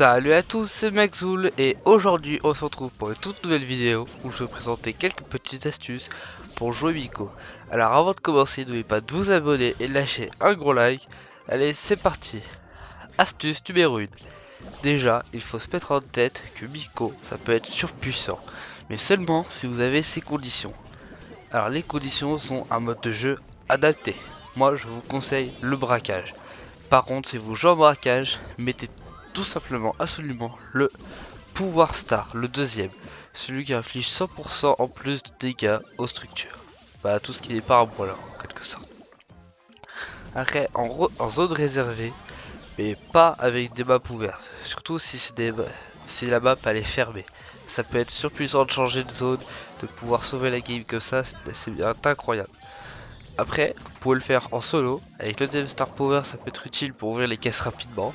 Salut à tous, c'est Maxoul et aujourd'hui on se retrouve pour une toute nouvelle vidéo où je vais vous présenter quelques petites astuces pour jouer Miko. Alors avant de commencer, n'oubliez pas de vous abonner et de lâcher un gros like. Allez, c'est parti. Astuce numéro 1. Déjà, il faut se mettre en tête que Miko, ça peut être surpuissant, mais seulement si vous avez ces conditions. Alors les conditions sont un mode de jeu adapté. Moi je vous conseille le braquage. Par contre, si vous jouez en braquage, mettez tout simplement, absolument, le pouvoir star, le deuxième. Celui qui inflige 100% en plus de dégâts aux structures. Bah, tout ce qui n'est pas un brawler, en quelque sorte. Après, en zone réservée, mais pas avec des maps ouvertes. Surtout si si la map elle est fermée. Ça peut être surpuissant de changer de zone, de pouvoir sauver la game que ça, c'est incroyable. Après, vous pouvez le faire en solo. Avec le deuxième star power, ça peut être utile pour ouvrir les caisses rapidement.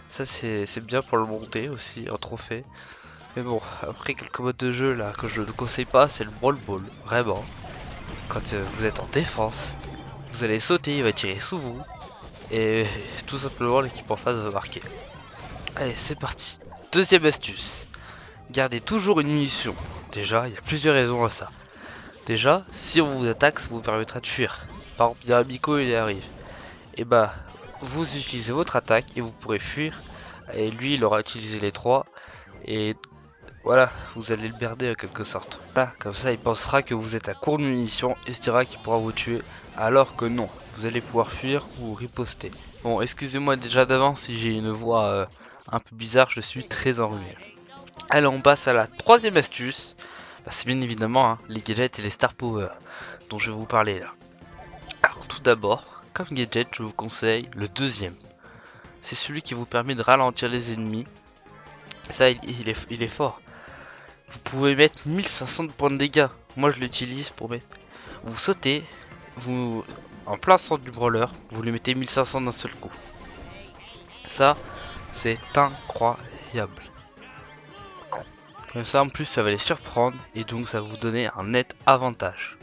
Ça c'est bien pour le monter aussi en trophée. Mais bon, après quelques modes de jeu là que je ne conseille pas, c'est le Brawl Ball. Vraiment. Quand vous êtes en défense, vous allez sauter, il va tirer sous vous. Et tout simplement l'équipe en face va marquer. Allez, c'est parti. Deuxième astuce. Gardez toujours une munition. Déjà, il y a plusieurs raisons à ça. Déjà, si on vous attaque, ça vous permettra de fuir. Par exemple, il y a un Miko, il arrive. Et bah, vous utilisez votre attaque et vous pourrez fuir. Et lui, il aura utilisé les trois. Et voilà, vous allez le berder en quelque sorte. Là, comme ça, il pensera que vous êtes à court de munitions et se dira qu'il pourra vous tuer. Alors que non, vous allez pouvoir fuir ou riposter. Bon, excusez-moi déjà d'avance si j'ai une voix un peu bizarre, je suis très enrhumé. Allez, on passe à la troisième astuce. Bah, c'est bien évidemment les gadgets et les star power dont je vais vous parler là. Alors tout d'abord, comme gadget, je vous conseille le deuxième. C'est celui qui vous permet de ralentir les ennemis. Ça, il est fort. Vous pouvez mettre 1500 de points de dégâts. Moi, je l'utilise pour mettre. Vous sautez, vous en plein centre du brawler, vous lui mettez 1500 d'un seul coup. Ça, c'est incroyable. Comme ça, en plus, ça va les surprendre et donc ça va vous donner un net avantage.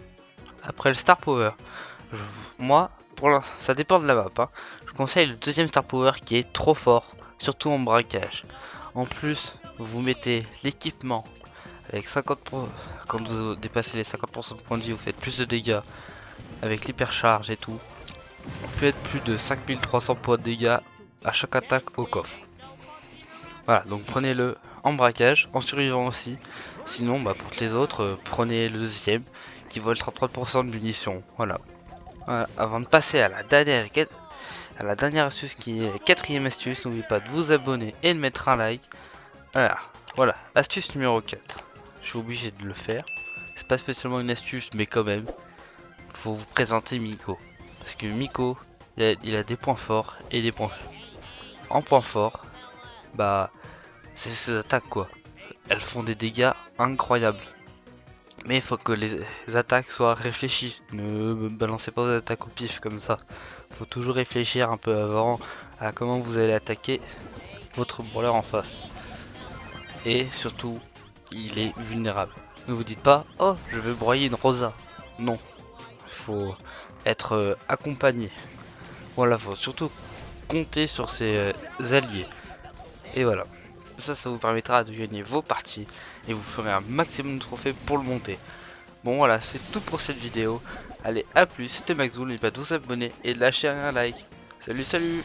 Après le Star Power, moi, ça dépend de la map. Je conseille le deuxième Star Power qui est trop fort, surtout en braquage. En plus, vous mettez l'équipement avec 50%. Quand vous dépassez les 50% de points de vie, vous faites plus de dégâts avec l'hypercharge et tout. Vous faites plus de 5300 points de dégâts à chaque attaque au coffre. Voilà, donc prenez-le en braquage, en survivant aussi. Sinon, bah, pour les autres, prenez le deuxième qui vole 33% de munitions. Voilà. Voilà. Avant de passer à la dernière astuce qui est la quatrième astuce, n'oubliez pas de vous abonner et de mettre un like. Voilà, astuce numéro 4. Je suis obligé de le faire. C'est pas spécialement une astuce, mais quand même, faut vous présenter Miko. Parce que Miko, il a des points forts et des points faibles. En point fort, bah, c'est ses attaques quoi. Elles font des dégâts incroyables. Mais il faut que les attaques soient réfléchies. Ne balancez pas vos attaques au pif comme ça. Faut toujours réfléchir un peu avant à comment vous allez attaquer votre brawler en face. Et surtout, il est vulnérable. Ne vous dites pas, oh, je vais broyer une Rosa. Non, il faut être accompagné. Voilà, faut surtout compter sur ses alliés. Et voilà, ça vous permettra de gagner vos parties et vous ferez un maximum de trophées pour le monter. Bon voilà, c'est tout pour cette vidéo. Allez, à plus, c'était Maxoul, n'oubliez pas de vous abonner et de lâcher un like. Salut, salut!